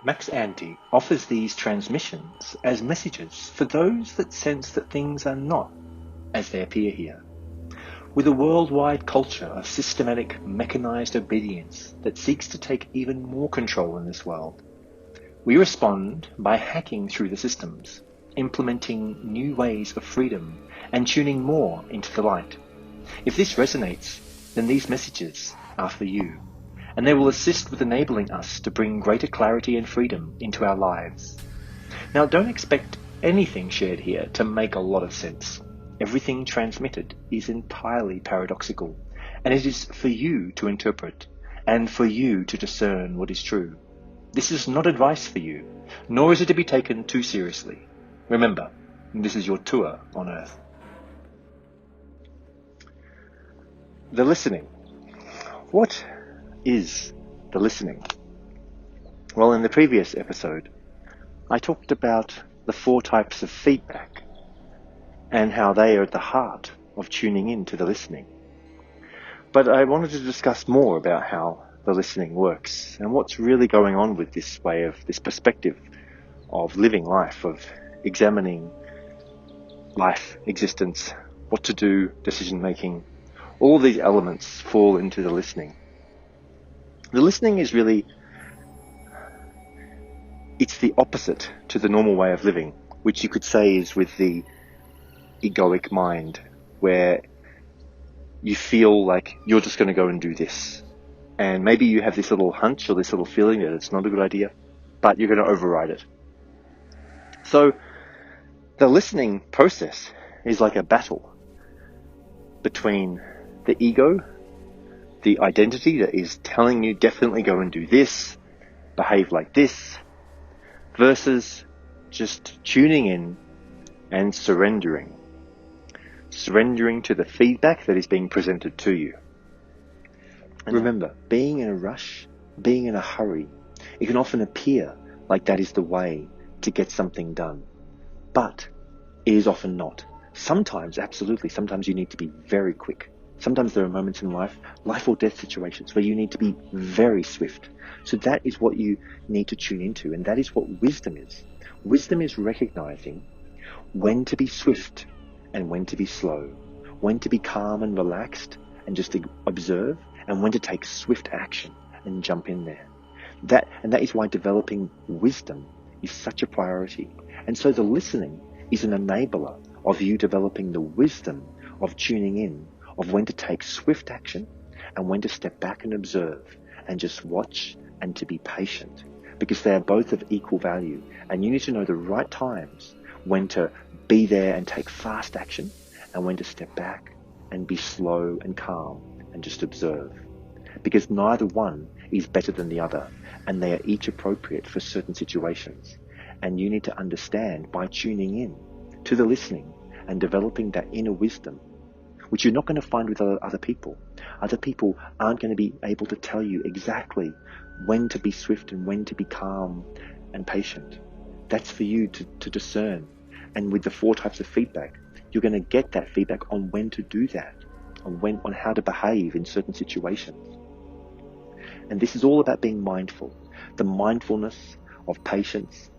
MaxAnte offers these transmissions as messages for those that sense that things are not as they appear here. With a worldwide culture of systematic mechanized obedience that seeks to take even more control in this world, we respond by hacking through the systems, implementing new ways of freedom and tuning more into the light. If this resonates, then these messages are for you, and they will assist with enabling us to bring greater clarity and freedom into our lives. Now, don't expect anything shared here to make a lot of sense. Everything transmitted is entirely paradoxical, and it is for you to interpret and for you to discern what is true. This is not advice for you, nor is it to be taken too seriously. Remember, this is your tour on Earth. The listening. What is the listening? Well, in the previous episode, I talked about the 4 types of feedback and how they are at the heart of tuning in to the listening. But I wanted to discuss more about how the listening works and what's really going on with this way of this perspective of living life, of examining life, existence, what to do, decision making. All these elements fall into the listening. The listening is really, it's the opposite to the normal way of living, which you could say is with the egoic mind, where you feel like you're just going to go and do this. And maybe you have this little hunch or this little feeling that it's not a good idea, but you're going to override it. So the listening process is like a battle between the ego, the identity that is telling you definitely go and do this, behave like this, versus just tuning in and surrendering to the feedback that is being presented to you. And remember, being in a rush, being in a hurry, it can often appear like that is the way to get something done, but it is often not. Sometimes, absolutely, sometimes you need to be very quick. Sometimes there are moments in life or death situations, where you need to be very swift. So that is what you need to tune into, and that is what wisdom is. Wisdom is recognizing when to be swift and when to be slow, when to be calm and relaxed and just observe, and when to take swift action and jump in there. That is why developing wisdom is such a priority. And so the listening is an enabler of you developing the wisdom of tuning in, of when to take swift action and when to step back and observe and just watch and to be patient, because they are both of equal value. And you need to know the right times when to be there and take fast action, and when to step back and be slow and calm and just observe, because neither one is better than the other, and they are each appropriate for certain situations. And you need to understand by tuning in to the listening and developing that inner wisdom, which you're not going to find with other people. Other people aren't going to be able to tell you exactly when to be swift and when to be calm and patient. That's for you to discern. And with the 4 types of feedback, you're going to get that feedback on when to do that, on how to behave in certain situations. And this is all about being mindful. The mindfulness of patience,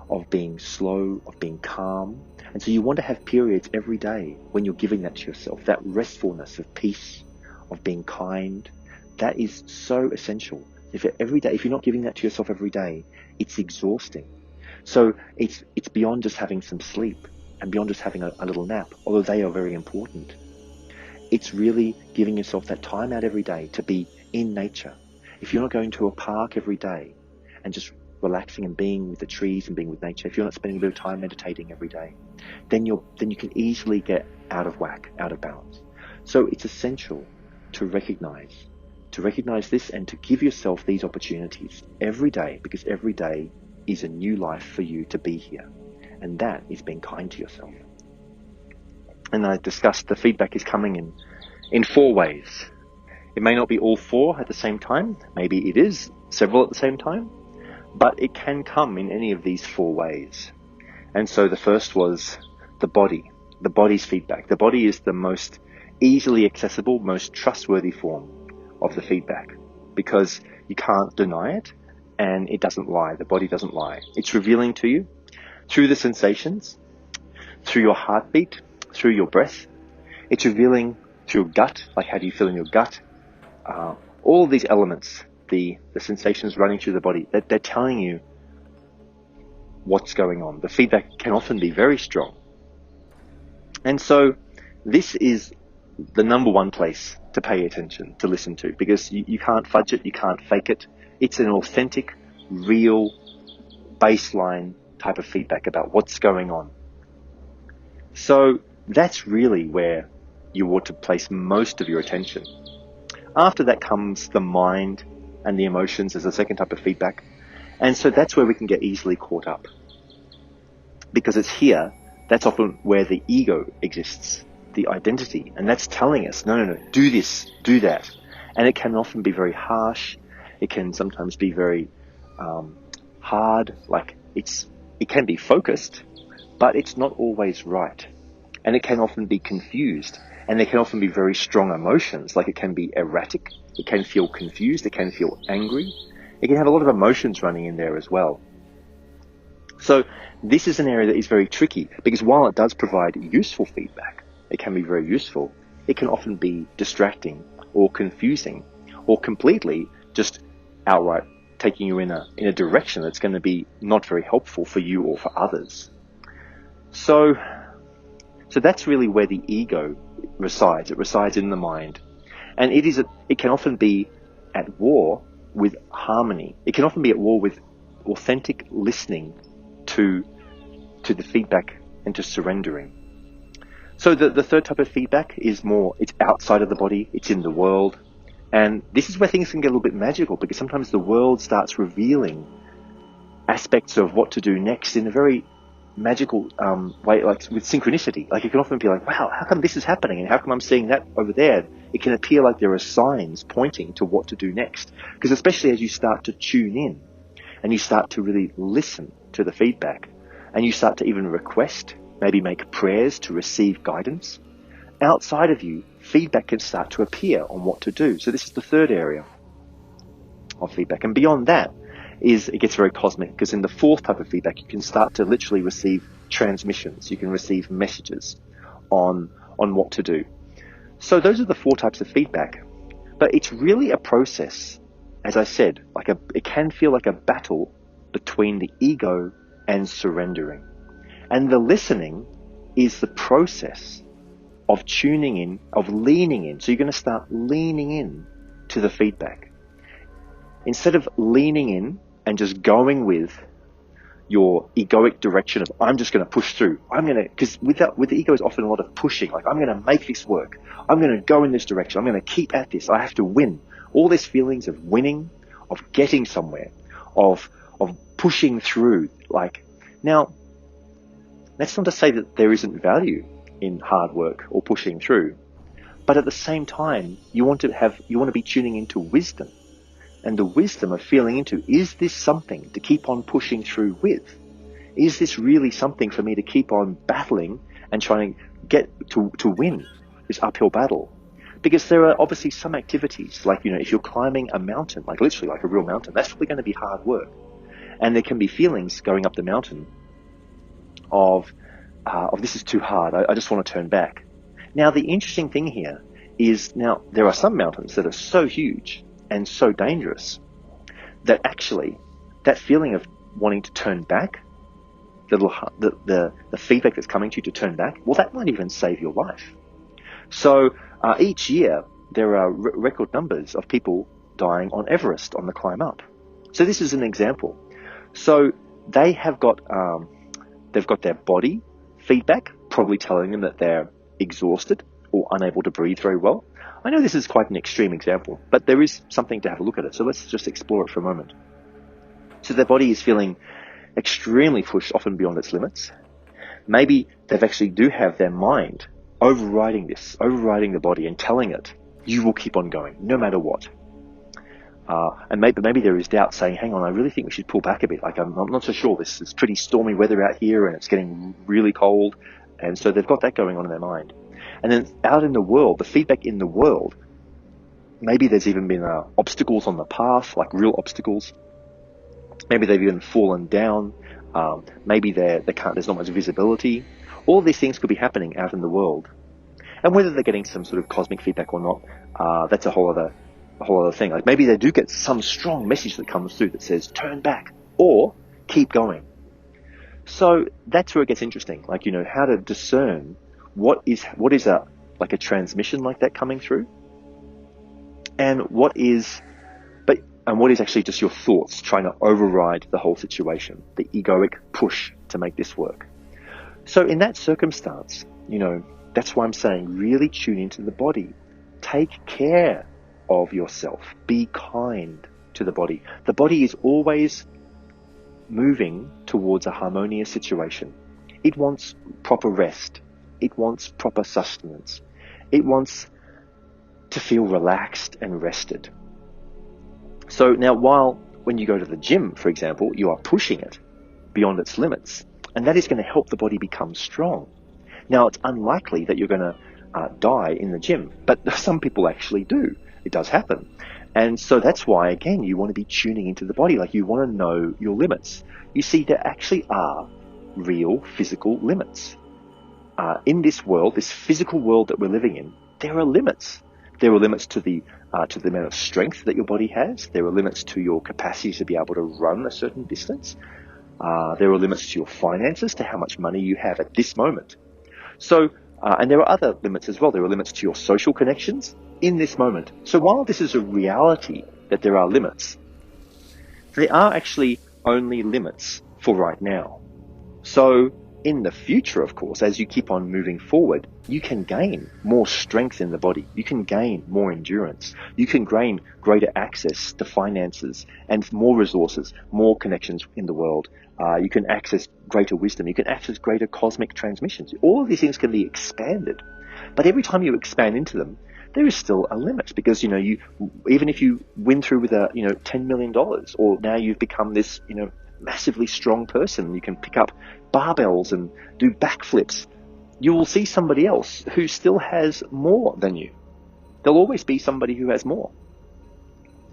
of being slow, of being calm. And so you want to have periods every day when you're giving that to yourself, that restfulness of peace, of being kind. That is so essential. If you're not giving that to yourself every day, it's exhausting. So it's beyond just having some sleep and beyond just having a little nap, although they are very important. It's really giving yourself that time out every day to be in nature. If you're not going to a park every day and just relaxing and being with the trees and being with nature, if you're not spending a bit of time meditating every day, then you can easily get out of whack, out of balance. So it's essential to recognize this and to give yourself these opportunities every day, because every day is a new life for you to be here. And that is being kind to yourself. And I discussed the feedback is coming in 4 ways. It may not be all 4 at the same time. Maybe it is several at the same time. But it can come in any of these 4 ways. And so the first was the body's feedback. The body is the most easily accessible, most trustworthy form of the feedback, because you can't deny it and it doesn't lie. The body doesn't lie. It's revealing to you through the sensations, through your heartbeat, through your breath. It's revealing through your gut, like how do you feel in your gut. All of these elements, the sensations running through the body, they're telling you what's going on. The feedback can often be very strong. And so this is the number one place to pay attention, to listen to, because you can't fudge it, you can't fake it. It's an authentic, real, baseline type of feedback about what's going on. So that's really where you ought to place most of your attention. After that comes the mind and the emotions as a second type of feedback. And so that's where we can get easily caught up. Because it's here, that's often where the ego exists, the identity. And that's telling us, no, do this, do that. And it can often be very harsh. It can sometimes be very hard. Like it can be focused, but it's not always right. And it can often be confused. And there can often be very strong emotions, like it can be erratic, it can feel confused, it can feel angry, it can have a lot of emotions running in there as well. So this is an area that is very tricky, because while it does provide useful feedback, it can be very useful, it can often be distracting or confusing, or completely just outright taking you in a direction that's going to be not very helpful for you or for others. So that's really where the ego resides. It resides in the mind. And it can often be at war with harmony. It can often be at war with authentic listening to the feedback and to surrendering. So the third type of feedback is more, it's outside of the body, it's in the world. And this is where things can get a little bit magical, because sometimes the world starts revealing aspects of what to do next in a very magical way, like with synchronicity. Like it can often be like, wow, how come this is happening, and how come I'm seeing that over there? It can appear like there are signs pointing to what to do next, because especially as you start to tune in and you start to really listen to the feedback, and you start to even request, maybe make prayers to receive guidance, outside of you, feedback can start to appear on what to do. So this is the third area of feedback. And beyond that, it gets very cosmic, because in the fourth type of feedback, you can start to literally receive transmissions. You can receive messages on what to do. So those are the four types of feedback. But it's really a process, as I said, it can feel like a battle between the ego and surrendering. And the listening is the process of tuning in, of leaning in. So you're going to start leaning in to the feedback. Instead of leaning in and just going with your egoic direction of, I'm just going to push through. Because with the ego is often a lot of pushing. Like, I'm going to make this work. I'm going to go in this direction. I'm going to keep at this. I have to win. All these feelings of winning, of getting somewhere, of pushing through. Now, that's not to say that there isn't value in hard work or pushing through. But at the same time, you want to be tuning into wisdom. And the wisdom of feeling into, is this something to keep on pushing through with? Is this really something for me to keep on battling and trying to get to win this uphill battle? Because there are obviously some activities, like, if you're climbing a mountain, like literally like a real mountain, that's probably going to be hard work. And there can be feelings going up the mountain of this is too hard, I just want to turn back. Now, the interesting thing here is, now there are some mountains that are so huge and so dangerous that actually that feeling of wanting to turn back, the feedback that's coming to you to turn back, well, that might even save your life. So each year there are record numbers of people dying on Everest on the climb up. So this is an example. So they have got they've got their body feedback probably telling them that they're exhausted or unable to breathe very well. I know this is quite an extreme example, but there is something to have a look at it. So let's just explore it for a moment. So their body is feeling extremely pushed, often beyond its limits. Maybe they actually do have their mind overriding the body and telling it, you will keep on going, no matter what. And maybe there is doubt saying, hang on, I really think we should pull back a bit. Like, I'm not so sure. This is pretty stormy weather out here and it's getting really cold. And so they've got that going on in their mind. And then out in the world, the feedback in the world, maybe there's even been obstacles on the path, like real obstacles. Maybe they've even fallen down. Maybe there's not much visibility. All these things could be happening out in the world. And whether they're getting some sort of cosmic feedback or not, that's a whole other thing. Like maybe they do get some strong message that comes through that says, turn back or keep going. So that's where it gets interesting. Like, how to discern what is a transmission like that coming through, and what is actually just your thoughts trying to override the whole situation, the egoic push to make this work. So in that circumstance, that's why I'm saying really tune into the body. Take care of yourself. Be kind to the body. The body is always moving towards a harmonious situation. It wants proper rest. It wants proper sustenance. It wants to feel relaxed and rested. So now, when you go to the gym, for example, you are pushing it beyond its limits, and that is going to help the body become strong. Now, it's unlikely that you're going to die in the gym, but some people actually do. It does happen. And so that's why, again, you want to be tuning into the body. Like, you want to know your limits. You see, there actually are real physical limits. In this world, this physical world that we're living in, there are limits. There are limits to the amount of strength that your body has. There are limits to your capacity to be able to run a certain distance. There are limits to your finances, to how much money you have at this moment. So, and there are other limits as well. There are limits to your social connections in this moment. So while this is a reality that there are limits, there are actually only limits for right now. So in the future, of course, as you keep on moving forward, you can gain more strength in the body. You can gain more endurance. You can gain greater access to finances and more resources, more connections in the world. You can access greater wisdom. You can access greater cosmic transmissions. All of these things can be expanded. But every time you expand into them, there is still a limit, because, even if you win through with $10 million, or now you've become this, massively strong person, you can pick up barbells and do backflips, you will see somebody else who still has more than you. There'll always be somebody who has more.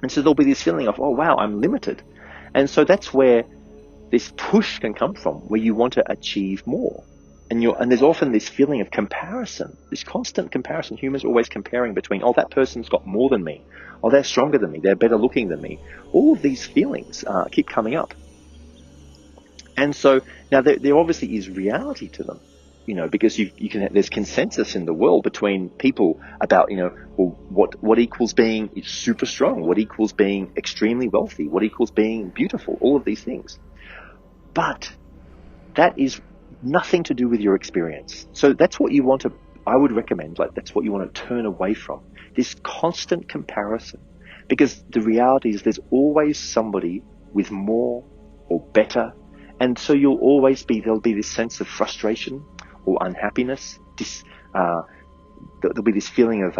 And so there'll be this feeling of, oh wow, I'm limited. And so that's where this push can come from, where you want to achieve more. And there's often this feeling of comparison, this constant comparison. Humans are always comparing between, oh, that person's got more than me. Oh, they're stronger than me. They're better looking than me. All of these feelings keep coming up. And so now there obviously is reality to them, because there's consensus in the world between people about, what equals being super strong, what equals being extremely wealthy, what equals being beautiful, all of these things. But that is nothing to do with your experience. So that's what I would recommend, that's what you want to turn away from, this constant comparison. Because the reality is there's always somebody with more or better. And so there'll be this sense of frustration or unhappiness. There'll be this feeling of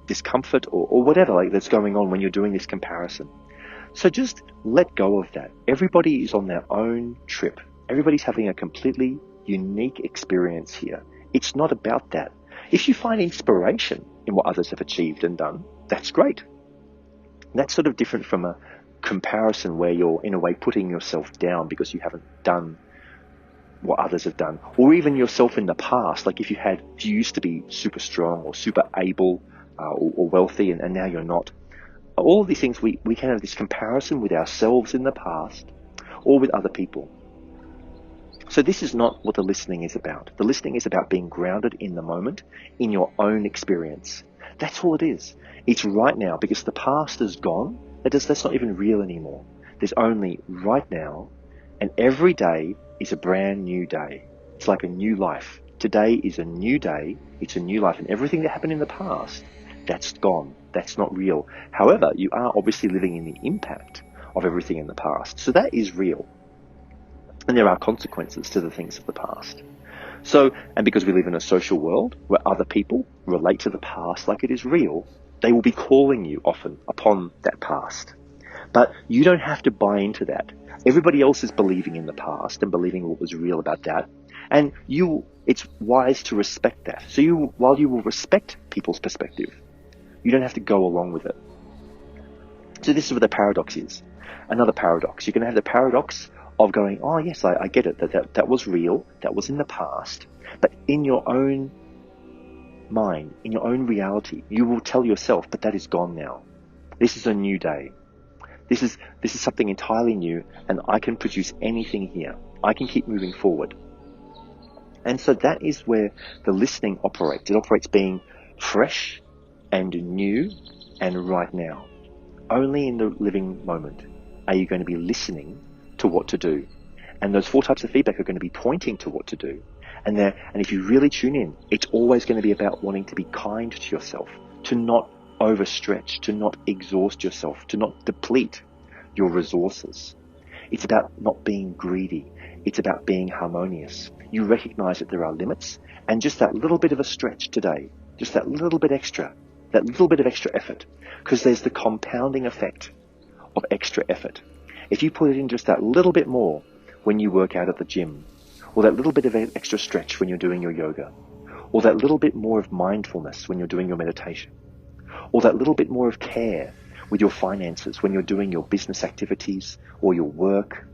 discomfort or whatever that's going on when you're doing this comparison. So just let go of that. Everybody is on their own trip. Everybody's having a completely unique experience here. It's not about that. If you find inspiration in what others have achieved and done, that's great. That's sort of different from a comparison where you're in a way putting yourself down because you haven't done what others have done, or even yourself in the past. Like if you used to be super strong or super able or wealthy and now you're not. All of these things, we can have this comparison with ourselves in the past or with other people. So this is not what the listening is about. The listening is about being grounded in the moment, in your own experience. That's all it is. It's right now, because the past is gone. That's not even real anymore. There's only right now, and every day is a brand new day. It's like a new life. Today is a new day. It's a new life, and everything that happened in the past, that's gone. That's not real. However, you are obviously living in the impact of everything in the past. So that is real. And there are consequences to the things of the past. So, and because we live in a social world where other people relate to the past like it is real, they will be calling you often upon that past. But you don't have to buy into that. Everybody else is believing in the past and believing what was real about that. And it's wise to respect that. So while you will respect people's perspective, you don't have to go along with it. So this is where the paradox is. another paradox. You're going to have the paradox of going, oh yes, I get it, that was real, that was in the past, but in your own mind, in your own reality, you will tell yourself, but that is gone now. This is a new day. This is something entirely new, and I can produce anything here. I can keep moving forward. And so that is where the listening operates. It operates being fresh and new and right now. Only in the living moment are you going to be listening to what to do. And those 4 types of feedback are going to be pointing to what to do. And if you really tune in, it's always going to be about wanting to be kind to yourself, to not overstretch, to not exhaust yourself, to not deplete your resources. It's about not being greedy. It's about being harmonious. You recognize that there are limits, and just that little bit of a stretch today, just that little bit extra effort, because there's the compounding effect of extra effort. If you put it in just that little bit more when you work out at the gym, or that little bit of extra stretch when you're doing your yoga, or that little bit more of mindfulness when you're doing your meditation, or that little bit more of care with your finances when you're doing your business activities or your work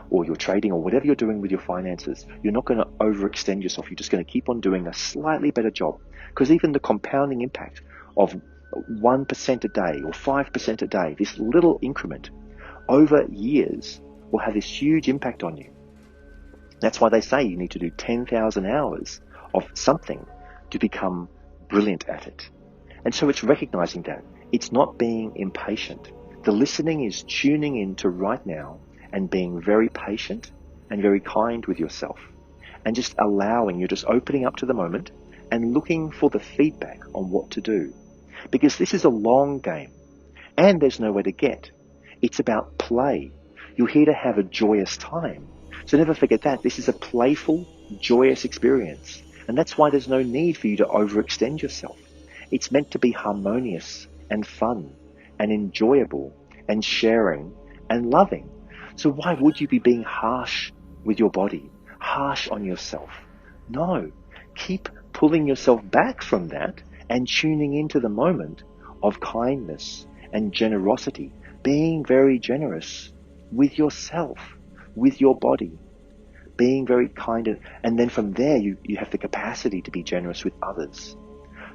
or your trading or whatever you're doing with your finances, you're not going to overextend yourself. You're just going to keep on doing a slightly better job, because even the compounding impact of 1% a day or 5% a day, this little increment over years will have this huge impact on you. That's why they say you need to do 10,000 hours of something to become brilliant at it. And so it's recognizing that. It's not being impatient. The listening is tuning in to right now and being very patient and very kind with yourself. And just allowing, you're just opening up to the moment and looking for the feedback on what to do. Because this is a long game and there's nowhere to get. It's about play. You're here to have a joyous time. So never forget that. This is a playful, joyous experience. And that's why there's no need for you to overextend yourself. It's meant to be harmonious and fun and enjoyable and sharing and loving. So why would you be being harsh with your body, harsh on yourself? No, keep pulling yourself back from that and tuning into the moment of kindness and generosity, being very generous with yourself, with your body, being very kind. And then from there, you have the capacity to be generous with others.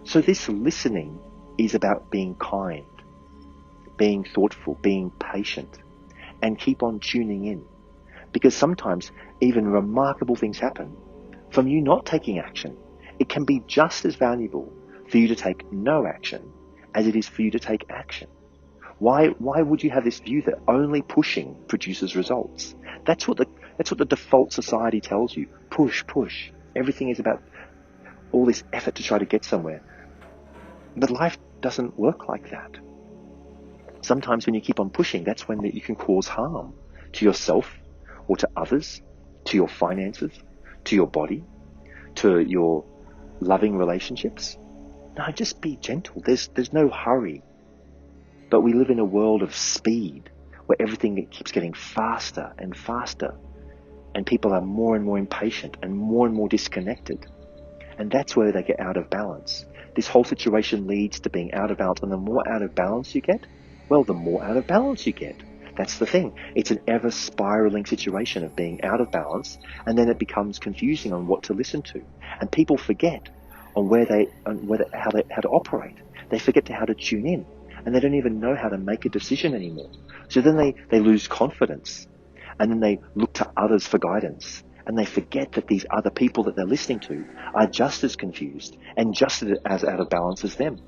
So this listening is about being kind, being thoughtful, being patient, and keep on tuning in. Because sometimes even remarkable things happen from you not taking action. It can be just as valuable for you to take no action as it is for you to take action. Why would you have this view that only pushing produces results? That's what the default society tells you. Push, push. Everything is about all this effort to try to get somewhere. But life doesn't work like that. Sometimes when you keep on pushing, that's when you can cause harm to yourself or to others, to your finances, to your body, to your loving relationships. No, just be gentle. There's no hurry. But we live in a world of speed where everything keeps getting faster and faster, and people are more and more impatient and more disconnected. And that's where they get out of balance. This whole situation leads to being out of balance, and the more out of balance you get, well, the more out of balance you get. That's the thing. It's an ever spiraling situation of being out of balance, and then it becomes confusing on what to listen to. And people forget on how to operate. They forget how to tune in, and they don't even know how to make a decision anymore. So then they lose confidence, and then they look to others for guidance, and they forget that these other people that they're listening to are just as confused and just as out of balance as them.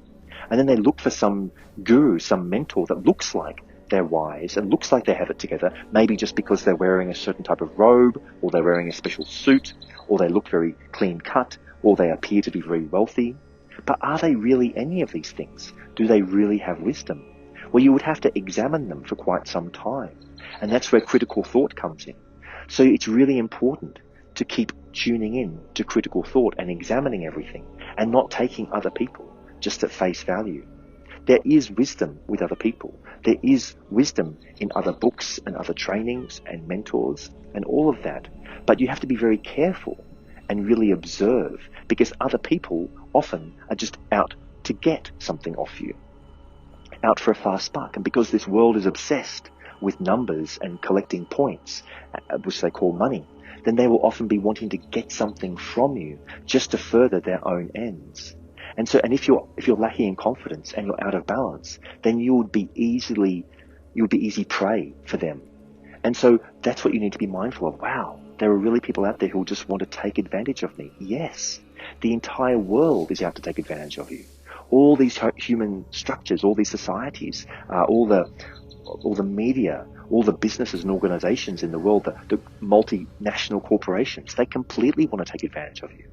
And then they look for some guru, some mentor that looks like they're wise and looks like they have it together, maybe just because they're wearing a certain type of robe, or they're wearing a special suit, or they look very clean cut, or they appear to be very wealthy. But are they really any of these things? Do they really have wisdom? Well, you would have to examine them for quite some time. And that's where critical thought comes in. So it's really important to keep tuning in to critical thought and examining everything and not taking other people just at face value. There is wisdom with other people. There is wisdom in other books and other trainings and mentors and all of that. But you have to be very careful and really observe, because other people often are just out to get something off you, out for a fast buck. And because this world is obsessed with numbers and collecting points, which they call money, then they will often be wanting to get something from you just to further their own ends. And if you're lacking in confidence and you're out of balance, then you would be easy prey for them. And so that's what you need to be mindful of. Wow, there are really people out there who just want to take advantage of me. Yes, the entire world is out to take advantage of you. All these human structures, all these societies, all the media, all the businesses and organizations in the world, the multinational corporations, they completely want to take advantage of you.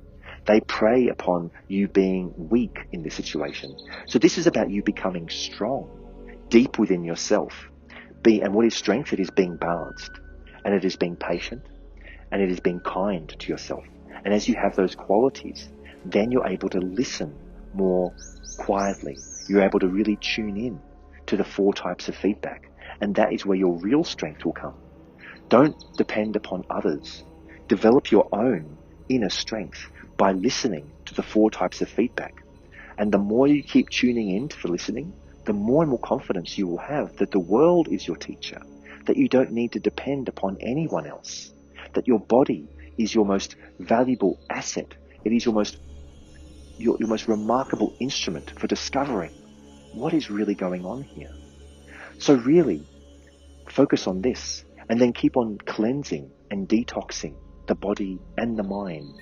They prey upon you being weak in this situation. So this is about you becoming strong, deep within yourself. And what is strength? It is being balanced, and it is being patient, and it is being kind to yourself. And as you have those qualities, then you're able to listen more quietly. You're able to really tune in to the 4 types of feedback. And that is where your real strength will come. Don't depend upon others. Develop your own inner strength by listening to the 4 types of feedback. And the more you keep tuning in to the listening, the more and more confidence you will have that the world is your teacher, that you don't need to depend upon anyone else, that your body is your most valuable asset. It is your most remarkable instrument for discovering what is really going on here. So really, focus on this, and then keep on cleansing and detoxing the body and the mind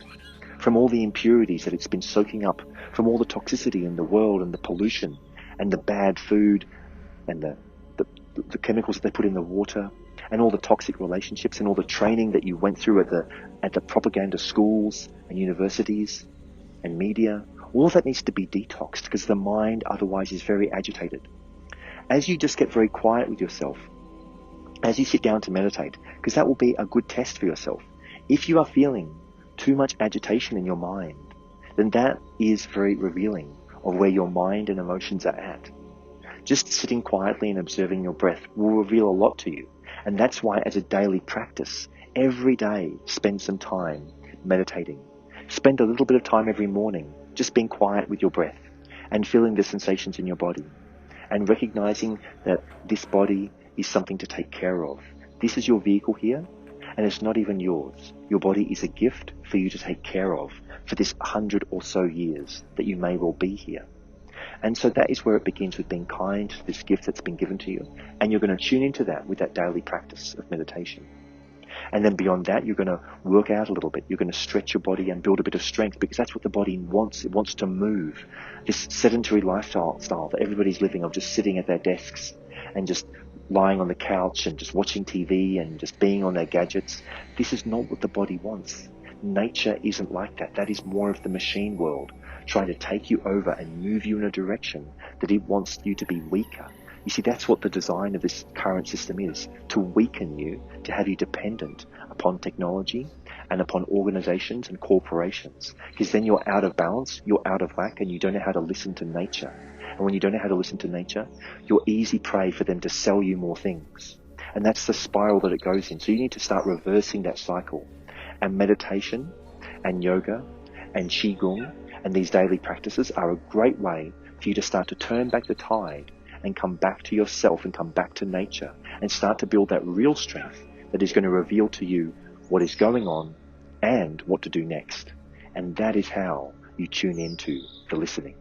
from all the impurities that it's been soaking up, from all the toxicity in the world and the pollution and the bad food and the chemicals that they put in the water and all the toxic relationships and all the training that you went through at the propaganda schools and universities and media. All of that needs to be detoxed because the mind otherwise is very agitated. As you just get very quiet with yourself, as you sit down to meditate, because that will be a good test for yourself. If you are feeling too much agitation in your mind, then that is very revealing of where your mind and emotions are at. Just sitting quietly and observing your breath will reveal a lot to you. And that's why, as a daily practice, every day spend some time meditating. Spend a little bit of time every morning just being quiet with your breath and feeling the sensations in your body and recognizing that this body is something to take care of. This is your vehicle here, and it's not even yours. Your body is a gift for you to take care of for this 100 or so years that you may well be here. And so that is where it begins, with being kind to this gift that's been given to you. And you're going to tune into that with that daily practice of meditation. And then beyond that, you're going to work out a little bit. You're going to stretch your body and build a bit of strength, because that's what the body wants. It wants to move. This sedentary lifestyle that everybody's living of just sitting at their desks and just lying on the couch and just watching TV and just being on their gadgets. This is not what the body wants. Nature isn't like that. That is more of the machine world, trying to take you over and move you in a direction that it wants you to be weaker. You see, that's what the design of this current system is, to weaken you, to have you dependent upon technology and upon organizations and corporations, because then you're out of balance, you're out of whack, and you don't know how to listen to nature. And when you don't know how to listen to nature, you're easy prey for them to sell you more things. And that's the spiral that it goes in. So you need to start reversing that cycle. And meditation and yoga and qigong and these daily practices are a great way for you to start to turn back the tide and come back to yourself and come back to nature and start to build that real strength that is going to reveal to you what is going on and what to do next. And that is how you tune into the listening.